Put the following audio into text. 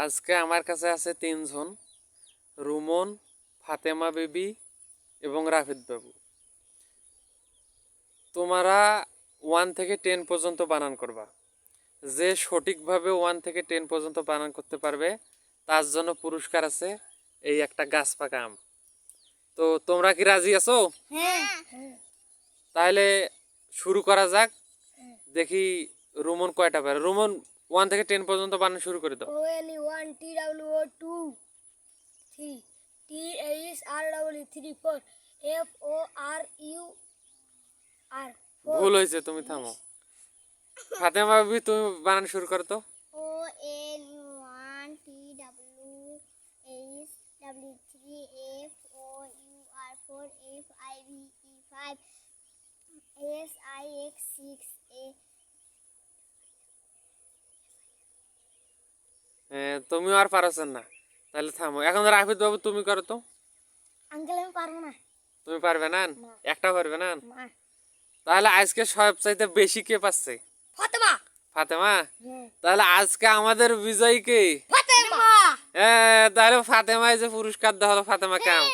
আজকে আমার কাছে আছে তিনজন, রুমন, ফাতেমা বেবি এবং রাফিদ বাবু। তোমরা 1 থেকে 10 পর্যন্ত বানান করবা। যে সঠিকভাবে 1 থেকে 10 পর্যন্ত বানান করতে পারবে তার জন্য পুরস্কার আছে এই একটা গাছ পাকা আম। তো তোমরা কি রাজি আছো? হ্যাঁ। তাহলে শুরু করা যাক। দেখি রুমন কয়টা পারে। রুমন 1 থেকে 10 পর্যন্ত বানান শুরু করে দাও। ONE 1 TWO 2 3 THRW 3 4 FORUR 4 ভুল হয়েছে, তুমি থামো। ফাতেমা বেবি তুমি বানান শুরু করো তো। ON 1 TWHW 3 FOUR 4 FIVE 5 SIX 6 তুমিও আর পারছেন না, তাহলে থামো। এখন রাফিদ বাবু তুমি করো তো। আঙ্কেল আমি পারবো না। তুমি পারবে না? না। একটা পারবে না? না। তাহলে আজকে সবচাইতে বেশি কে পাচ্ছে? ফাতেমা। ফাতেমা। হ্যাঁ। তাহলে আজকে আমাদের বিজয়ী কে? ফাতেমা। তাহলে ফাতেমায় যে পুরস্কার দেওয়া হলো ফাতেমা কাম।